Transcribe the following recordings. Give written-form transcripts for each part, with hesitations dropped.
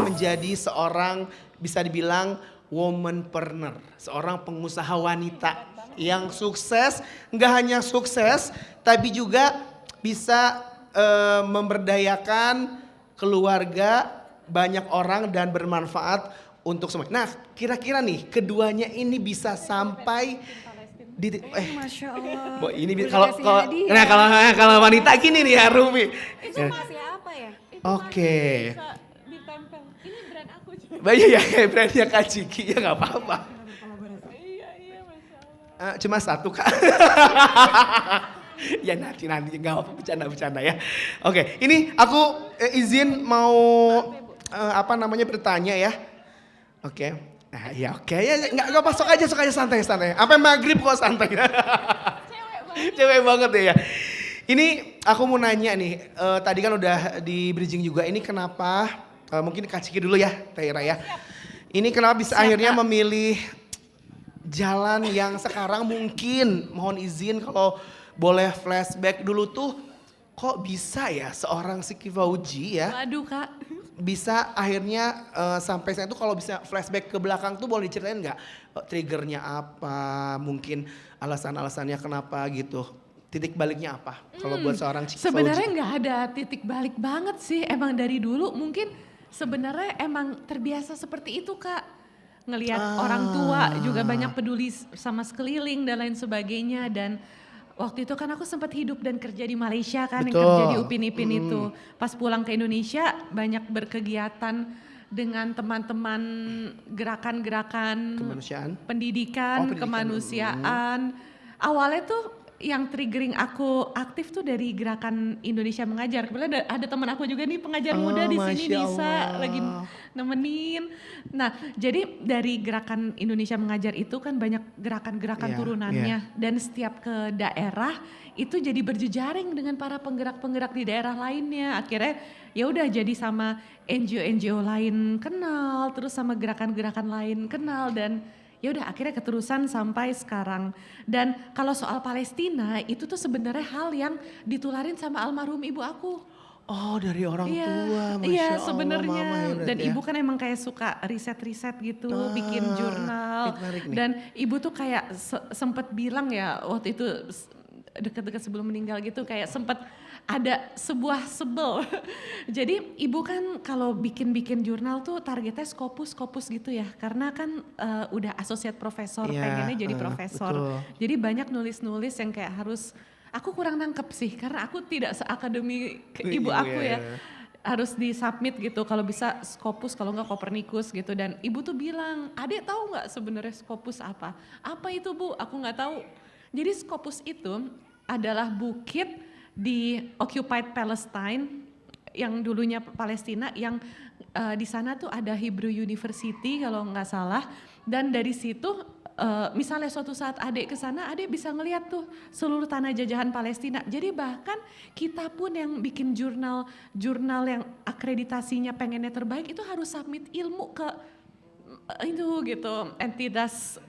menjadi seorang bisa dibilang womanpreneur, seorang pengusaha wanita yang sukses, nggak hanya sukses, tapi juga bisa memberdayakan keluarga, banyak orang dan bermanfaat untuk semua. Nah, kira-kira nih keduanya ini bisa sampai di Masya Allah. ini Udah kalau kasih kalau hadiah. nah kalau wanita gini nih ya Rumi. Itu masih apa ya? Oke. Bisa ditempel. Ini brand aku juga. Banyak ya kayak brandnya Kak Ciki ya nggak apa-apa. Iya, Masya Allah. Cuma satu Kak. Ya nanti nggak apa bercanda ya. Oke, ini aku izin mau bertanya ya. Oke. Nah ya oke ya nggak apa sok aja santai. Sampai maghrib kok santai. Cewek banget ya. Ini aku mau nanya nih, tadi kan udah di bridging juga. Ini kenapa? Mungkin Kak Ciki dulu ya, Taira ya. Ini kenapa bisa akhirnya memilih jalan yang sekarang mungkin mohon izin kalau boleh flashback dulu tuh kok bisa ya seorang Siki Fauji ya Waduh Kak. bisa akhirnya sampai saya tuh kalau bisa flashback ke belakang tuh boleh diceritain nggak triggernya apa mungkin alasan-alasannya kenapa gitu titik baliknya apa kalau buat seorang Siki Sebenarnya Fauji? nggak ada titik balik banget sih. Emang dari dulu mungkin sebenarnya emang terbiasa seperti itu Kak. Ngelihat orang tua juga banyak peduli sama sekeliling dan lain sebagainya. Dan waktu itu kan aku sempat hidup dan kerja di Malaysia kan, yang Betul. kerja di Upin Ipin itu. Pas pulang ke Indonesia banyak berkegiatan dengan teman-teman gerakan-gerakan Kemanusiaan. pendidikan, Pendidikan. kemanusiaan. Awalnya tuh yang triggering aku aktif tuh dari gerakan Indonesia Mengajar. Kebetulan ada teman aku juga nih pengajar muda di sini, Masya Nisa, Allah. lagi nemenin. Nah, jadi dari gerakan Indonesia Mengajar itu kan banyak gerakan-gerakan Iya, turunannya, dan setiap ke daerah itu jadi berjejaring dengan para penggerak-penggerak di daerah lainnya. Akhirnya ya udah jadi sama NGO-NGO lain kenal, terus sama gerakan-gerakan lain kenal, dan ya udah akhirnya keterusan sampai sekarang. Dan kalau soal Palestina itu tuh sebenarnya hal yang ditularin sama almarhum ibu aku. Oh dari orang Iya, tua, Masya iya Allah, sebenarnya. Mama ya berarti Dan ya. ibu kan emang kayak suka riset-riset gitu, bikin jurnal. menarik nih. Dan ibu tuh kayak sempet bilang ya waktu itu deket-deket sebelum meninggal gitu, kayak sempet ada sebuah sebel. Jadi ibu kan kalau bikin-bikin jurnal tuh targetnya Scopus gitu ya. Karena kan udah associate profesor, Iya, pengennya jadi profesor. betul. Jadi banyak nulis-nulis yang kayak harus, aku kurang nangkep sih karena aku tidak seakademik ibu aku ya. Harus disubmit gitu, kalau bisa Scopus, kalau enggak Copernicus gitu. Dan ibu tuh bilang, adek tahu nggak sebenarnya Scopus apa? Apa itu Bu? Aku nggak tahu. Jadi Scopus itu adalah bukit di occupied Palestine yang dulunya Palestina, yang di sana tuh ada Hebrew University kalau nggak salah. Dan dari situ misalnya suatu saat adik ke sana, adik bisa ngeliat tuh seluruh tanah jajahan Palestina. Jadi bahkan kita pun yang bikin jurnal yang akreditasinya pengennya terbaik itu harus submit ilmu ke itu gitu, entitas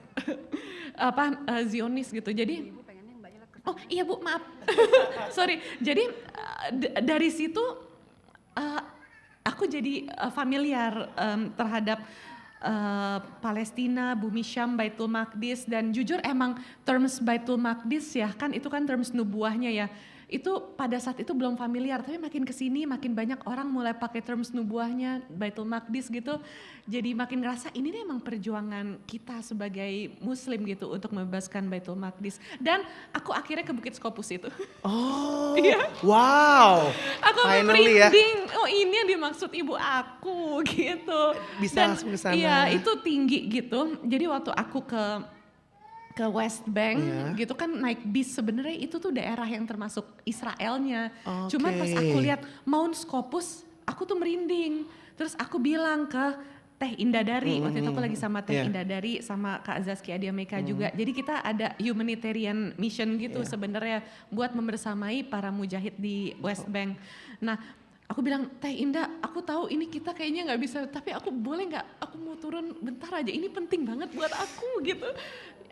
Zionis gitu. Jadi oh iya Bu, maaf. Sorry. Jadi dari situ aku jadi familiar terhadap Palestina, Bumi Syam, Baitul Maqdis. Dan jujur emang terms Baitul Maqdis ya, kan itu kan terms nubuahnya ya. Itu pada saat itu belum familiar, tapi makin kesini makin banyak orang mulai pakai terms nubuahnya, Baitul Maqdis gitu. Jadi makin ngerasa ini nih emang perjuangan kita sebagai muslim gitu untuk membebaskan Baitul Maqdis. Dan aku akhirnya ke Bukit Scopus itu. Oh, Iya. wow. Aku Finally ya. merinding, oh ini yang dimaksud ibu aku gitu. Bisa Dan langsung ke sana. iya itu tinggi gitu, jadi waktu aku ke West Bank gitu kan naik bis, sebenarnya itu tuh daerah yang termasuk Israelnya. Cuman pas aku lihat Mount Scopus, aku tuh merinding. Terus aku bilang ke Teh Indadari, waktu itu aku lagi sama Teh Indadari sama Kak Zaskia Adiameka juga. Jadi kita ada humanitarian mission gitu sebenarnya buat membersamai para mujahid di West Bank. Nah, aku bilang, Teh Indah, aku tahu ini kita kayaknya nggak bisa, tapi aku boleh nggak? Aku mau turun bentar aja, ini penting banget buat aku gitu.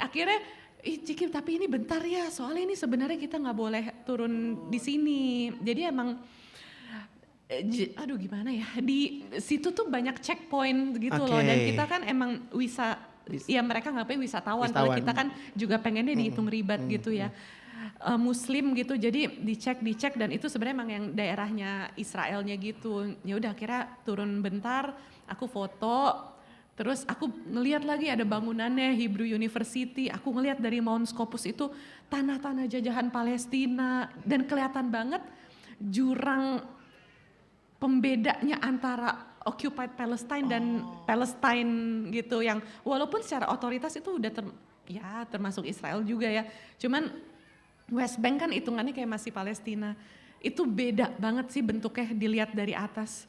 Akhirnya, Ciki tapi ini bentar ya, soalnya ini sebenarnya kita nggak boleh turun di sini. Jadi emang aduh gimana ya, di situ tuh banyak checkpoint gitu loh, Oke. dan kita kan emang ya mereka ngapain wisatawan, kalau Wisatawan. kita kan juga pengennya dihitung ribat gitu ya. Muslim gitu, jadi dicek dan itu sebenarnya emang yang daerahnya Israelnya gitu. Ya udah akhirnya turun bentar, aku foto, terus aku ngeliat lagi ada bangunannya Hebrew University, aku ngeliat dari Mount Scopus itu tanah-tanah jajahan Palestina, dan kelihatan banget jurang pembedanya antara occupied Palestine dan Palestine gitu, yang walaupun secara otoritas itu udah termasuk Israel juga ya, cuman West Bank kan hitungannya kayak masih Palestina. Itu beda banget sih bentuknya dilihat dari atas.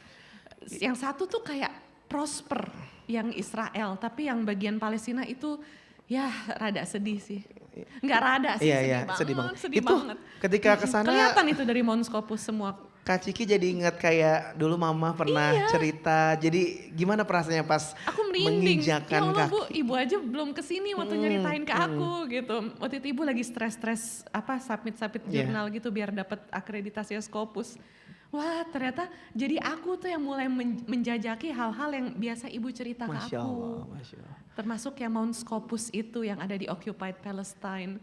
Yang satu tuh kayak prosper yang Israel, tapi yang bagian Palestina itu ya rada sedih sih. Enggak rada sih, Iya, sedih banget. Sedih Itu banget. ketika kesana Kelihatan itu dari Mount Scopus semua. Kak Ciki jadi ingat kayak dulu mama pernah cerita. Jadi gimana perasaannya pas Aku merinding, ya menginjakan Allah Bu, kaki? ibu aja belum kesini waktu nyeritain ke aku gitu. Waktu itu ibu lagi stres-stres submit Iya. jurnal gitu biar dapat akreditasi Scopus. Wah ternyata jadi aku tuh yang mulai menjajaki hal-hal yang biasa ibu cerita ke Masya aku. Allah, Masya Allah. Termasuk yang Mount Scopus itu yang ada di occupied Palestine.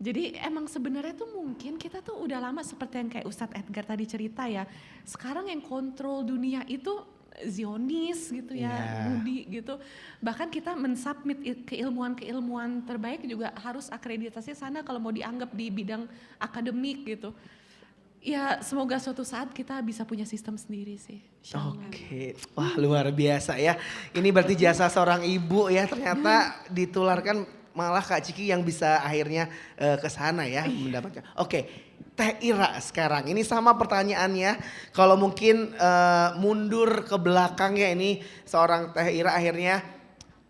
Jadi emang sebenarnya tuh mungkin kita tuh udah lama seperti yang kayak Ustadz Edgar tadi cerita ya. Sekarang yang kontrol dunia itu Zionis gitu ya, Iya. Budi gitu. Bahkan kita mensubmit keilmuan-keilmuan terbaik juga harus akreditasi sana kalau mau dianggap di bidang akademik gitu. Ya semoga suatu saat kita bisa punya sistem sendiri sih. Insya Allah. Oke, wah luar biasa ya. Ini berarti jasa seorang ibu ya, ternyata ditularkan malah Kak Ciki yang bisa akhirnya ke sana ya mendapatkan. Oke, Teh Ira sekarang ini sama pertanyaannya. Kalau mungkin mundur ke belakang ya, ini seorang Teh Ira akhirnya,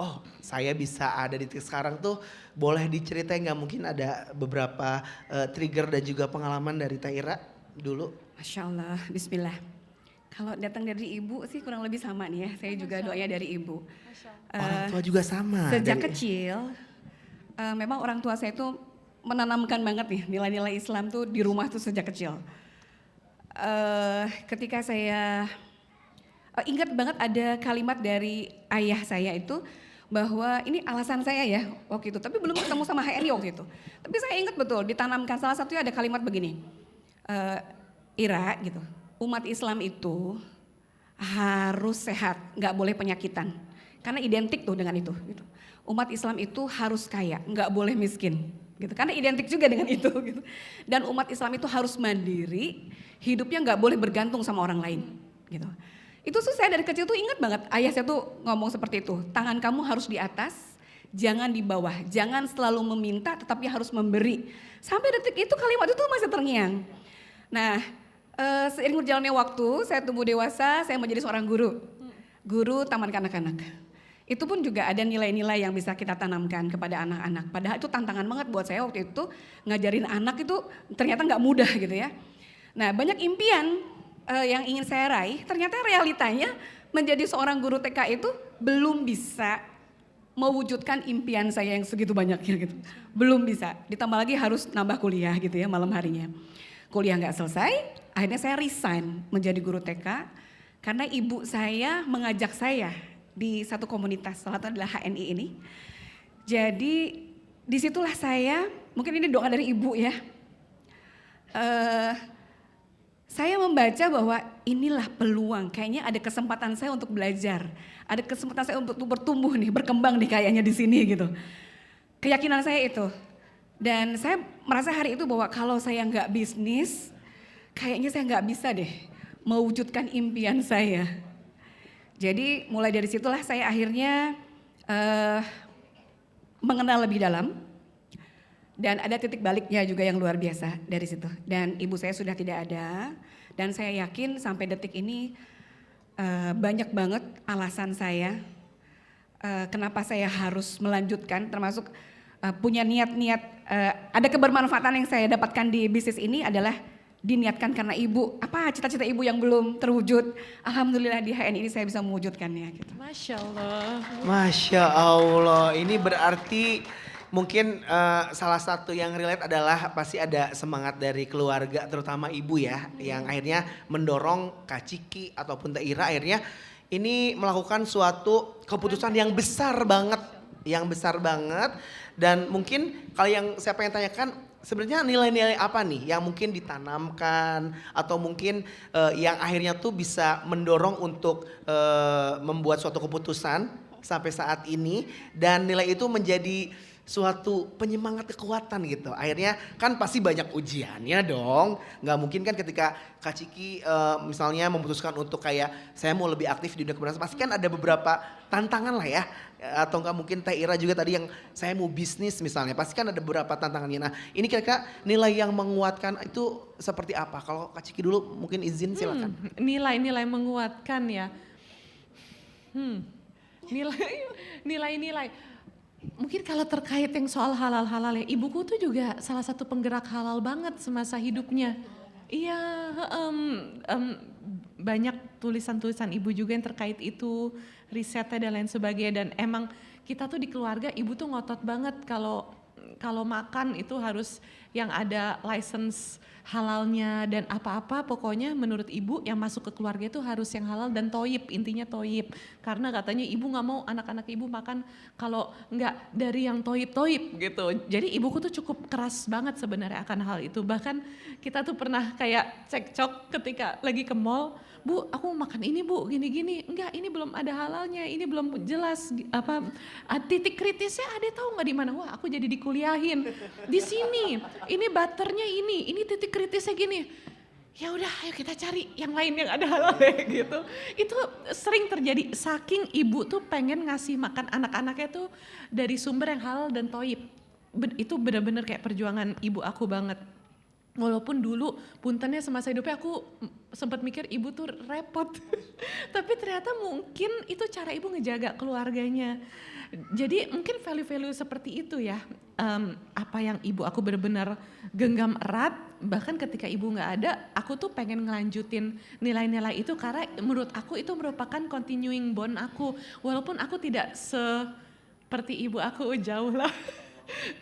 oh saya bisa ada di titik sekarang tuh, boleh diceritain nggak, mungkin ada beberapa trigger dan juga pengalaman dari Teh Ira dulu? Masya Allah, bismillah. Kalau datang dari ibu sih kurang lebih sama nih ya, saya juga doanya dari ibu. Orang tua juga sama. Sejak dari- kecil, memang orang tua saya itu menanamkan banget nih nilai-nilai Islam tuh di rumah tuh sejak kecil. Ketika saya ingat banget ada kalimat dari ayah saya itu bahwa ini alasan saya ya waktu itu, tapi belum ketemu sama HNI waktu itu. Tapi saya ingat betul ditanamkan, salah satunya ada kalimat begini, Ira gitu, umat Islam itu harus sehat, nggak boleh penyakitan, karena identik tuh dengan itu. Gitu. Umat Islam itu harus kaya, nggak boleh miskin, gitu. Karena identik juga dengan itu. Gitu. Dan umat Islam itu harus mandiri, hidupnya nggak boleh bergantung sama orang lain. Gitu. Itu tuh saya dari kecil tuh ingat banget, ayah saya tuh ngomong seperti itu, tangan kamu harus di atas, jangan di bawah, jangan selalu meminta tetapi harus memberi. Sampai detik itu kalimat itu masih terngiang. Nah, seiring berjalannya waktu, saya tumbuh dewasa, saya menjadi seorang guru taman kanak-kanak. Itu pun juga ada nilai-nilai yang bisa kita tanamkan kepada anak-anak. Padahal itu tantangan banget buat saya waktu itu, ngajarin anak itu ternyata nggak mudah gitu ya. Nah, banyak impian yang ingin saya raih, ternyata realitanya menjadi seorang guru TK itu belum bisa mewujudkan impian saya yang segitu banyaknya gitu. Belum bisa, ditambah lagi harus nambah kuliah gitu ya malam harinya. Kuliah nggak selesai, akhirnya saya resign menjadi guru TK karena ibu saya mengajak saya di satu komunitas, salah satu adalah HNI ini. Jadi disitulah saya, mungkin ini doa dari ibu ya, saya membaca bahwa inilah peluang, kayaknya ada kesempatan saya untuk belajar, ada kesempatan saya untuk bertumbuh nih, berkembang nih kayaknya di sini gitu. Keyakinan saya itu. Dan saya merasa hari itu bahwa kalau saya nggak bisnis, kayaknya saya nggak bisa deh mewujudkan impian saya. Jadi mulai dari situlah saya akhirnya mengenal lebih dalam. Dan ada titik baliknya juga yang luar biasa dari situ. Dan ibu saya sudah tidak ada. Dan saya yakin sampai detik ini banyak banget alasan saya kenapa saya harus melanjutkan, termasuk punya niat-niat, ada kebermanfaatan yang saya dapatkan di bisnis ini adalah diniatkan karena ibu, apa cita-cita ibu yang belum terwujud, alhamdulillah di HN ini saya bisa mewujudkannya gitu. Masya Allah. Masya Allah, ini berarti mungkin salah satu yang relate adalah pasti ada semangat dari keluarga terutama ibu ya yang akhirnya mendorong Kak Ciki ataupun Teh Ira akhirnya ini melakukan suatu keputusan yang besar banget, dan mungkin kalau yang saya pengen tanyakan sebenarnya nilai-nilai apa nih yang mungkin ditanamkan atau mungkin yang akhirnya tuh bisa mendorong untuk membuat suatu keputusan sampai saat ini dan nilai itu menjadi suatu penyemangat kekuatan gitu. Akhirnya kan pasti banyak ujiannya dong. Nggak mungkin kan ketika Kak Ciki misalnya memutuskan untuk kayak saya mau lebih aktif di dunia keberanian. Pasti kan ada beberapa tantangan lah ya. Atau nggak mungkin Teh Ira juga tadi yang saya mau bisnis misalnya. Pasti kan ada beberapa tantangannya. Nah ini kira-kira nilai yang menguatkan itu seperti apa? Kalau Kak Ciki dulu mungkin izin silakan. Nilai-nilai menguatkan ya. Nilai-nilai. Mungkin kalau terkait yang soal halal-halal ya, ibuku tuh juga salah satu penggerak halal banget semasa hidupnya. Iya, banyak tulisan-tulisan ibu juga yang terkait itu, risetnya dan lain sebagainya. Dan emang kita tuh di keluarga ibu tuh ngotot banget kalau makan itu harus yang ada license halalnya dan apa-apa pokoknya menurut ibu yang masuk ke keluarga itu harus yang halal dan toyib, intinya toyib. Karena katanya ibu gak mau anak-anak ibu makan kalau nggak dari yang toyib gitu. Jadi ibuku tuh cukup keras banget sebenarnya akan hal itu. Bahkan kita tuh pernah kayak cekcok ketika lagi ke mall, Bu aku mau makan ini Bu gini-gini, enggak ini belum ada halalnya, ini belum jelas titik kritisnya ada tahu nggak di mana? Wah aku jadi dikuliahin di sini, ini butternya ini titik kritisnya gini. Ya udah ayo kita cari yang lain yang ada halalnya gitu. Itu sering terjadi saking ibu tuh pengen ngasih makan anak-anaknya tuh dari sumber yang halal dan toyib. Itu benar-benar kayak perjuangan ibu aku banget. Walaupun dulu puntennya semasa hidupnya aku sempat mikir ibu tuh repot. Tapi ternyata mungkin itu cara ibu ngejaga keluarganya. Jadi mungkin value-value seperti itu ya. Apa yang ibu aku benar-benar genggam erat. Bahkan ketika ibu gak ada aku tuh pengen ngelanjutin nilai-nilai itu. Karena menurut aku itu merupakan continuing bond aku. Walaupun aku tidak seperti ibu aku jauh lah.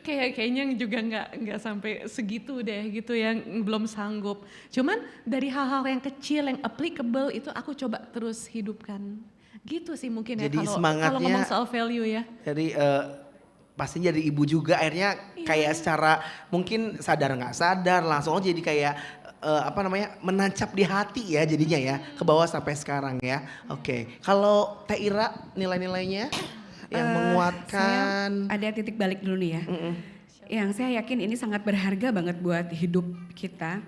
Kayaknya juga nggak sampai segitu deh gitu yang belum sanggup. Cuman dari hal-hal yang kecil yang applicable itu aku coba terus hidupkan. Gitu sih mungkin Jadi ya semangatnya kalau ngomong soal value ya. Jadi pasti jadi ibu juga akhirnya kayak secara mungkin sadar nggak sadar langsung jadi kayak menancap di hati ya jadinya ya ke bawah sampai sekarang ya. Oke. Kalau Teh Ira nilai-nilainya yang menguatkan. Saya ada titik balik dulu nih ya. Yang saya yakin ini sangat berharga banget buat hidup kita.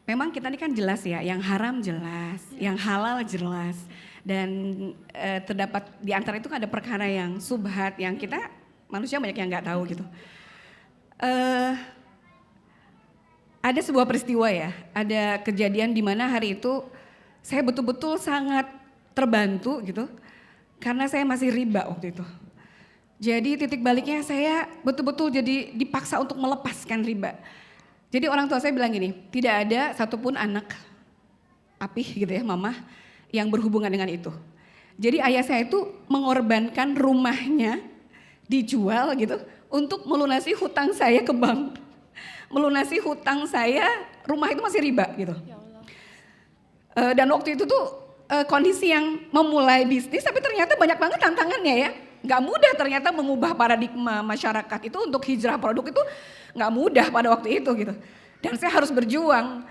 Memang kita ini kan jelas ya, yang haram jelas, yang halal jelas. Dan terdapat di antara itu kan ada perkara yang subhat, yang kita manusia banyak yang nggak tahu gitu. Ada sebuah peristiwa ya, ada kejadian di mana hari itu saya betul-betul sangat terbantu gitu. Karena saya masih riba waktu itu. Jadi titik baliknya saya betul-betul jadi dipaksa untuk melepaskan riba. Jadi orang tua saya bilang gini, tidak ada satupun anak apih gitu ya mama yang berhubungan dengan itu. Jadi ayah saya itu mengorbankan rumahnya dijual gitu untuk melunasi hutang saya ke bank. Melunasi hutang saya, rumah itu masih riba gitu. Dan waktu itu tuh kondisi yang memulai bisnis tapi ternyata banyak banget tantangannya ya. Gak mudah ternyata mengubah paradigma masyarakat itu untuk hijrah produk itu gak mudah pada waktu itu gitu. Dan saya harus berjuang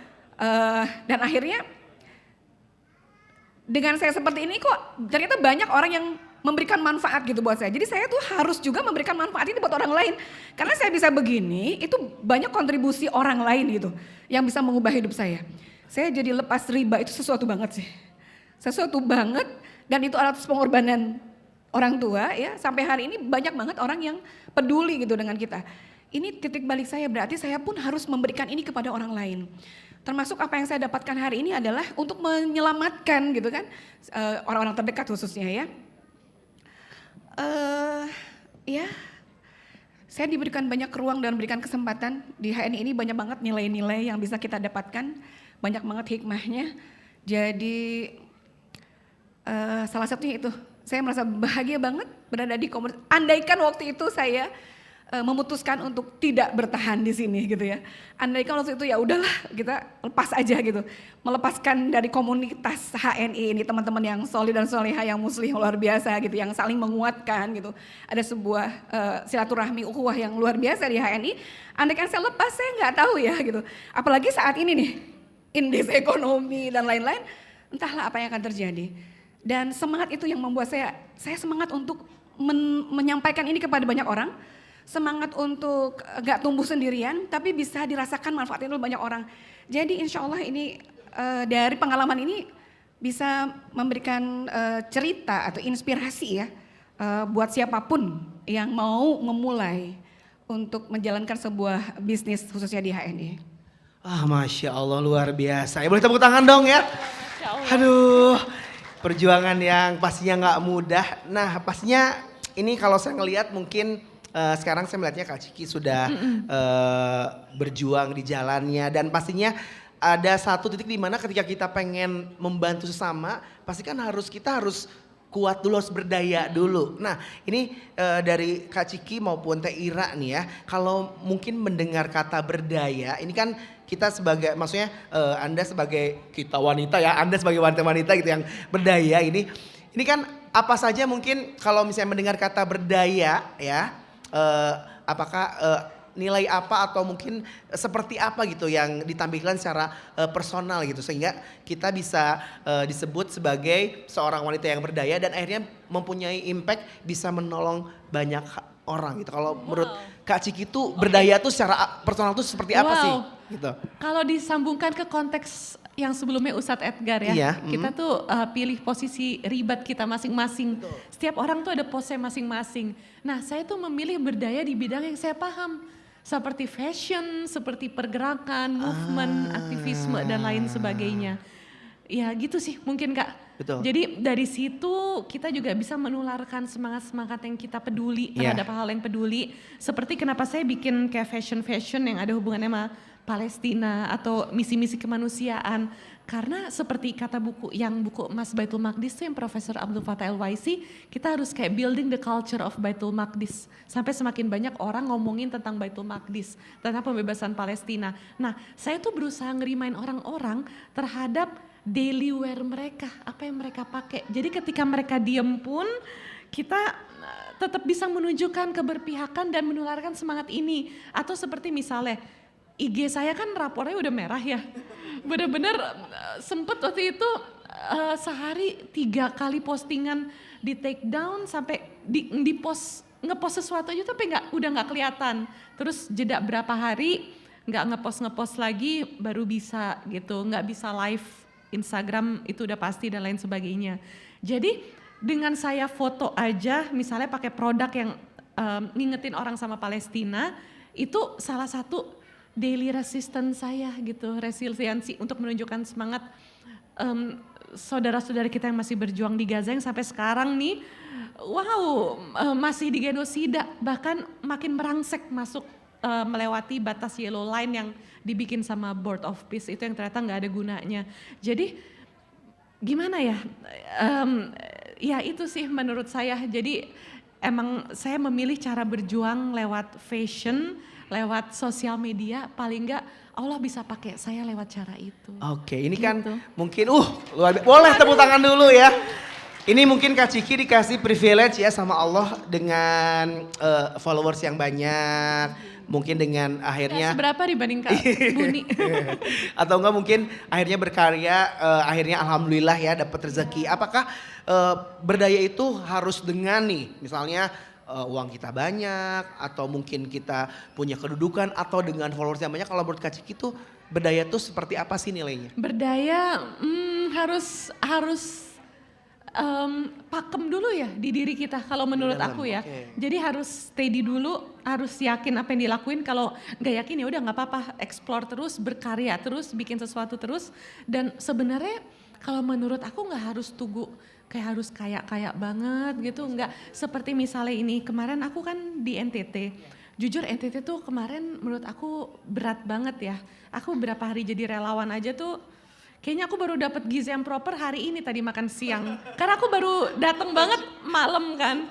dan akhirnya dengan saya seperti ini kok ternyata banyak orang yang memberikan manfaat gitu buat saya. Jadi saya tuh harus juga memberikan manfaat ini buat orang lain. Karena saya bisa begini itu banyak kontribusi orang lain gitu yang bisa mengubah hidup saya. Saya jadi lepas riba itu sesuatu banget sih. Sesuatu banget dan itu atas pengorbanan orang tua ya sampai hari ini banyak banget orang yang peduli gitu dengan kita. Ini titik balik saya berarti saya pun harus memberikan ini kepada orang lain. Termasuk apa yang saya dapatkan hari ini adalah untuk menyelamatkan gitu kan orang-orang terdekat khususnya ya. Ya saya diberikan banyak ruang dan berikan kesempatan di HNI ini banyak banget nilai-nilai yang bisa kita dapatkan, banyak banget hikmahnya. Jadi salah satunya itu, saya merasa bahagia banget berada di komunitas. Andaikan waktu itu saya memutuskan untuk tidak bertahan di sini gitu ya. Andai kan waktu itu ya udahlah kita lepas aja gitu. Melepaskan dari komunitas HNI ini teman-teman yang solid dan soleha yang muslim luar biasa gitu, yang saling menguatkan gitu. Ada sebuah silaturahmi ukhuwah yang luar biasa di HNI. Andai kan saya lepas saya nggak tahu ya gitu. Apalagi saat ini nih indeks ekonomi dan lain-lain, entahlah apa yang akan terjadi. Dan semangat itu yang membuat saya semangat untuk menyampaikan ini kepada banyak orang. Semangat untuk gak tumbuh sendirian, tapi bisa dirasakan manfaatnya oleh banyak orang. Jadi insya Allah ini dari pengalaman ini bisa memberikan cerita atau inspirasi ya buat siapapun yang mau memulai untuk menjalankan sebuah bisnis khususnya di HNI. Masya Allah luar biasa. Ya boleh tepuk tangan dong ya. Aduh, perjuangan yang pastinya nggak mudah. Nah pastinya ini kalau saya ngelihat mungkin sekarang saya melihatnya Kak Ciki sudah berjuang di jalannya dan pastinya ada satu titik di mana ketika kita pengen membantu sesama, pasti kan kita harus kuat dulu, harus berdaya dulu. Nah ini dari Kak Ciki maupun Teh Ira nih ya, kalau mungkin mendengar kata berdaya, ini kan kita sebagai, maksudnya Anda sebagai kita wanita ya, Anda sebagai wanita-wanita gitu yang berdaya ini kan apa saja mungkin kalau misalnya mendengar kata berdaya ya, apakah nilai apa atau mungkin seperti apa gitu yang ditampilkan secara personal gitu sehingga kita bisa disebut sebagai seorang wanita yang berdaya dan akhirnya mempunyai impact bisa menolong banyak orang gitu. Kalau menurut Kak Ciki itu berdaya tuh secara personal tuh seperti apa sih? Gitu. Kalau disambungkan ke konteks yang sebelumnya Ustadz Edgar ya, Iya, kita tuh pilih posisi ribat kita masing-masing. Setiap orang tuh ada pose masing-masing. Nah saya tuh memilih berdaya di bidang yang saya paham. Seperti fashion, seperti pergerakan, movement, aktivisme dan lain sebagainya. Ya gitu sih mungkin Kak. Betul. Jadi dari situ kita juga bisa menularkan semangat-semangat yang kita peduli terhadap hal yang peduli. Seperti kenapa saya bikin kayak fashion yang ada hubungannya sama Palestina atau misi-misi kemanusiaan. Karena seperti kata buku Mas Baitul Maqdis itu yang Profesor Abdul Fattah El-Waisi, kita harus kayak building the culture of Baitul Maqdis. Sampai semakin banyak orang ngomongin tentang Baitul Maqdis, tentang pembebasan Palestina. Nah saya tuh berusaha ngerimain orang-orang terhadap daily wear mereka, apa yang mereka pakai. Jadi ketika mereka diem pun kita tetap bisa menunjukkan keberpihakan dan menularkan semangat ini. Atau seperti misalnya IG saya kan rapornya udah merah ya. Bener-bener sempet waktu itu sehari 3 kali postingan di take down sampai di post, ngepost sesuatu aja tapi udah nggak kelihatan. Terus jeda berapa hari nggak ngepost lagi baru bisa gitu, nggak bisa live Instagram itu udah pasti dan lain sebagainya. Jadi dengan saya foto aja misalnya pakai produk yang ngingetin orang sama Palestina, itu salah satu daily resistance saya gitu, resiliensi untuk menunjukkan semangat saudara-saudara kita yang masih berjuang di Gaza yang sampai sekarang nih, masih digenosida, bahkan makin merangsek masuk melewati batas yellow line yang dibikin sama Board of Peace itu yang ternyata nggak ada gunanya. Jadi gimana ya? Ya itu sih menurut saya. Jadi emang saya memilih cara berjuang lewat fashion, lewat sosial media, paling enggak Allah bisa pakai saya lewat cara itu. Oke, ini gitu. kan mungkin boleh tepuk tangan dulu ya. Ini mungkin Kak Ciki dikasih privilege ya sama Allah dengan followers yang banyak. Mungkin dengan akhirnya seberapa dibanding Kak Buni. Atau enggak mungkin akhirnya berkarya, akhirnya alhamdulillah ya dapat rezeki. Apakah berdaya itu harus dengan nih misalnya uang kita banyak atau mungkin kita punya kedudukan atau dengan followers yang banyak? Kalau menurut Kak Ciki itu berdaya itu seperti apa sih nilainya? Berdaya harus pakem dulu ya di diri kita kalau menurut aku ya. Okay. Jadi harus steady dulu, harus yakin apa yang dilakuin. Kalau nggak yakin ya udah nggak apa-apa, explore terus, berkarya terus, bikin sesuatu terus. Dan sebenarnya kalau menurut aku nggak harus kayak harus kaya banget gitu, nggak. Seperti misalnya ini kemarin aku kan di NTT. Jujur NTT tuh kemarin menurut aku berat banget ya. Aku berapa hari jadi relawan aja tuh kayaknya aku baru dapat gizi yang proper hari ini tadi makan siang. Karena aku baru datang banget malam kan.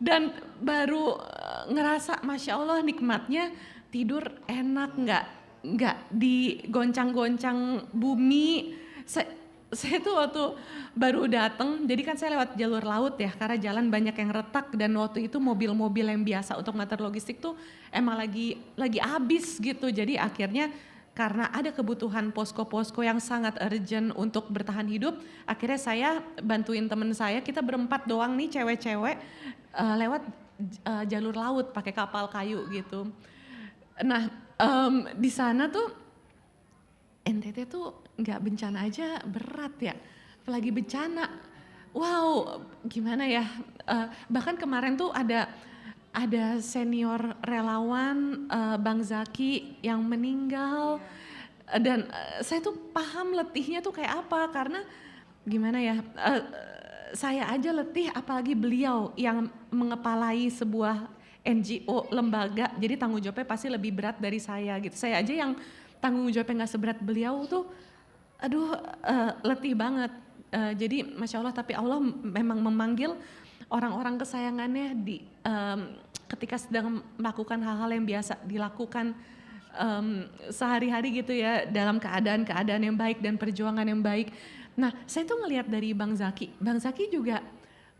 Dan baru ngerasa Masya Allah nikmatnya tidur enak, nggak digoncang-goncang bumi. Saya tuh waktu baru datang, jadi kan saya lewat jalur laut ya, karena jalan banyak yang retak dan waktu itu mobil-mobil yang biasa untuk ngantar logistik tuh emang lagi habis gitu. Jadi akhirnya karena ada kebutuhan posko-posko yang sangat urgent untuk bertahan hidup, akhirnya saya bantuin temen saya, kita berempat doang nih cewek-cewek lewat jalur laut pakai kapal kayu gitu. Nah di sana tuh NTT tuh nggak bencana aja berat ya, apalagi bencana. Wow, gimana ya? Bahkan kemarin tuh ada senior relawan Bang Zaki yang meninggal dan saya tuh paham letihnya tuh kayak apa, karena gimana ya? Saya aja letih, apalagi beliau yang mengepalai sebuah NGO lembaga, jadi tanggung jawabnya pasti lebih berat dari saya gitu. Saya aja yang tanggung jawabnya nggak seberat beliau tuh, aduh letih banget. Jadi Masya Allah, tapi Allah memang memanggil orang-orang kesayangannya ketika sedang melakukan hal-hal yang biasa dilakukan sehari-hari gitu ya, dalam keadaan yang baik dan perjuangan yang baik. Nah saya tuh ngelihat dari Bang Zaki juga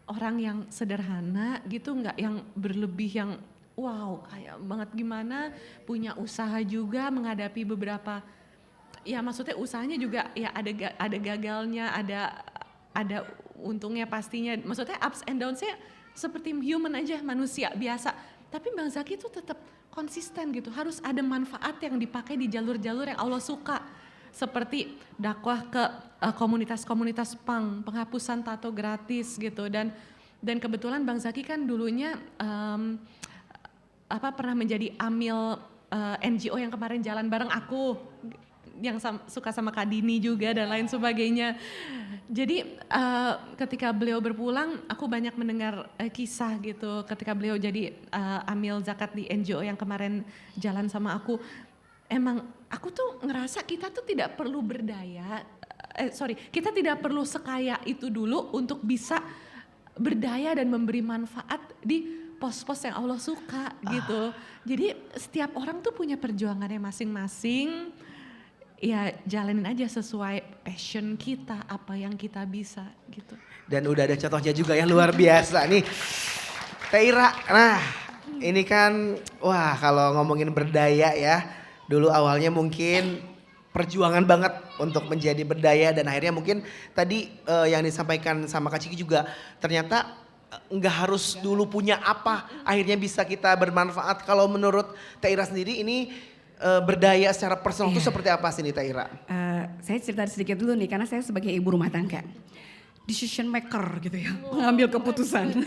orang yang sederhana gitu, nggak yang berlebih yang wow kayak banget gimana, punya usaha juga menghadapi beberapa, ya maksudnya usahanya juga ya ada gagalnya, ada untungnya pastinya, maksudnya ups and downs-nya seperti human aja, manusia biasa. Tapi Bang Zaki tuh tetap konsisten gitu, harus ada manfaat yang dipakai di jalur-jalur yang Allah suka. Seperti dakwah ke komunitas-komunitas punk, penghapusan tato gratis gitu, dan kebetulan Bang Zaki kan dulunya pernah menjadi amil NGO yang kemarin jalan bareng aku, yang suka sama Kak Dini juga dan lain sebagainya. Jadi ketika beliau berpulang, aku banyak mendengar kisah gitu. Ketika beliau jadi amil zakat di NGO yang kemarin jalan sama aku, emang aku tuh ngerasa kita tuh tidak perlu kita tidak perlu sekaya itu dulu untuk bisa berdaya dan memberi manfaat di pos-pos yang Allah suka gitu. Jadi setiap orang tuh punya perjuangannya masing-masing. Ya jalanin aja sesuai passion kita, apa yang kita bisa gitu. Dan udah ada contohnya juga yang luar biasa nih. Teira, nah ini kan wah kalau ngomongin berdaya ya, dulu awalnya mungkin perjuangan banget untuk menjadi berdaya, dan akhirnya mungkin tadi yang disampaikan sama Kak Ciki juga ternyata nggak harus dulu punya apa akhirnya bisa kita bermanfaat. Kalau menurut Teira sendiri ini berdaya secara personal itu seperti apa sih nih Teira? Saya cerita sedikit dulu nih, karena saya sebagai ibu rumah tangga, decision maker gitu ya, mengambil keputusan.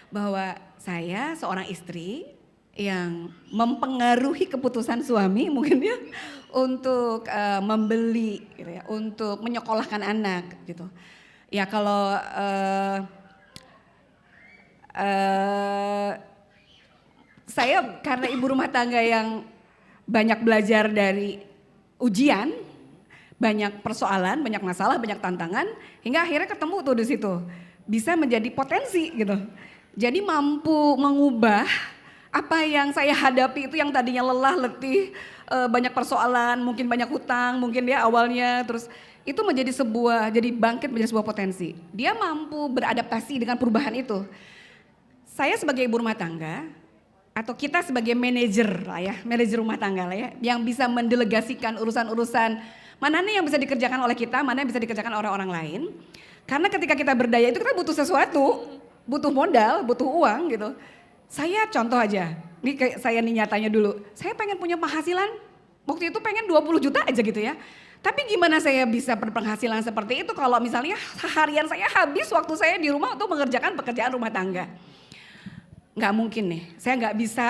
Bahwa saya seorang istri yang mempengaruhi keputusan suami mungkin ya, untuk membeli gitu ya, untuk menyekolahkan anak gitu. Ya kalau saya karena ibu rumah tangga yang banyak belajar dari ujian, banyak persoalan, banyak masalah, banyak tantangan, hingga akhirnya ketemu tuh di situ. Bisa menjadi potensi gitu. Jadi mampu mengubah apa yang saya hadapi itu, yang tadinya lelah, letih, banyak persoalan, mungkin banyak hutang, mungkin dia awalnya, terus itu jadi bangkit menjadi sebuah potensi. Dia mampu beradaptasi dengan perubahan itu. Saya sebagai ibu rumah tangga, atau kita sebagai manajer lah ya, manajer rumah tangga lah ya, yang bisa mendelegasikan urusan-urusan mana nih yang bisa dikerjakan oleh kita, mana yang bisa dikerjakan oleh orang lain. Karena ketika kita berdaya itu kita butuh sesuatu, butuh modal, butuh uang gitu. Saya contoh aja, nih kayak saya nih nyatanya dulu, saya pengen punya penghasilan, waktu itu pengen 20 juta aja gitu ya. Tapi gimana saya bisa berpenghasilan seperti itu kalau misalnya harian saya habis waktu saya di rumah untuk mengerjakan pekerjaan rumah tangga. Nggak mungkin nih, saya nggak bisa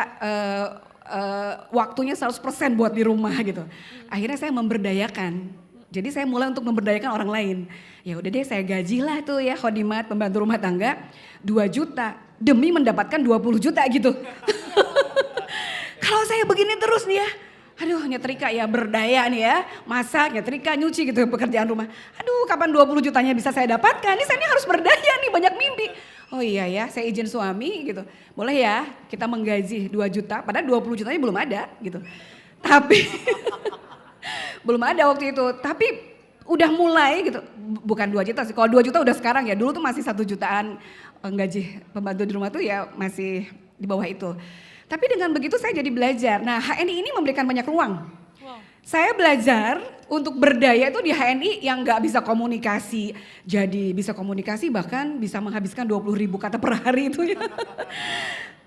waktunya 100% buat di rumah gitu. Akhirnya saya memberdayakan, jadi saya mulai untuk memberdayakan orang lain. Ya udah deh, saya gajilah tuh ya khodimat pembantu rumah tangga 2 juta demi mendapatkan 20 juta gitu. Kalau saya begini terus nih ya, aduh nyetrika ya berdaya nih ya, masak, nyetrika, nyuci gitu pekerjaan rumah. Aduh kapan 20 jutanya bisa saya dapatkan, ini saya ini harus berdaya nih, banyak mimpi. Oh iya ya, saya izin suami gitu. Boleh ya kita menggaji 2 juta, padahal 20 jutanya belum ada gitu. Tapi belum ada waktu itu, tapi udah mulai gitu. Bukan 2 juta sih, kalau 2 juta udah sekarang ya. Dulu tuh masih 1 jutaan gaji pembantu di rumah tuh ya masih di bawah itu. Tapi dengan begitu saya jadi belajar. Nah HNI ini memberikan banyak ruang. Saya belajar untuk berdaya itu di HNI yang gak bisa komunikasi. Jadi bisa komunikasi bahkan bisa menghabiskan 20.000 kata per hari itu ya.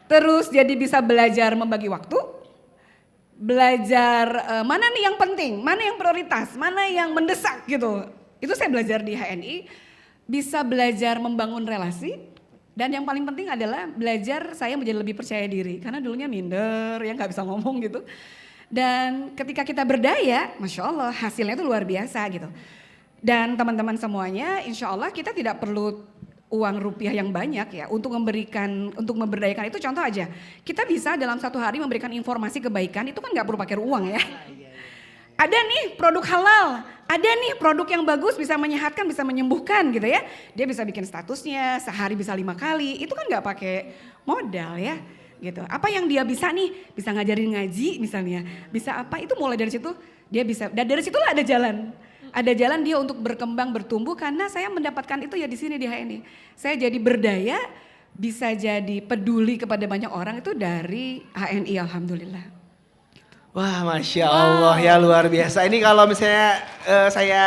Terus jadi bisa belajar membagi waktu. Belajar mana nih yang penting, mana yang prioritas, mana yang mendesak gitu. Itu saya belajar di HNI. Bisa belajar membangun relasi. Dan yang paling penting adalah belajar saya menjadi lebih percaya diri. Karena dulunya minder, ya gak bisa ngomong gitu. Dan ketika kita berdaya, Masya Allah hasilnya itu luar biasa gitu. Dan teman-teman semuanya insya Allah kita tidak perlu uang rupiah yang banyak ya untuk memberdayakan itu. Contoh aja, kita bisa dalam 1 hari memberikan informasi kebaikan itu kan gak perlu pakai uang ya. Ada nih produk halal, ada nih produk yang bagus bisa menyehatkan, bisa menyembuhkan gitu ya. Dia bisa bikin statusnya, sehari bisa 5 kali, itu kan gak pakai modal ya. Gitu. Apa yang dia bisa nih, bisa ngajarin ngaji misalnya, bisa apa itu mulai dari situ dia bisa, dan dari situlah ada jalan. Ada jalan dia untuk berkembang, bertumbuh karena saya mendapatkan itu ya di sini di HNI. Saya jadi berdaya, bisa jadi peduli kepada banyak orang itu dari HNI alhamdulillah. Wah Masya Allah ya luar biasa. Ini kalau misalnya saya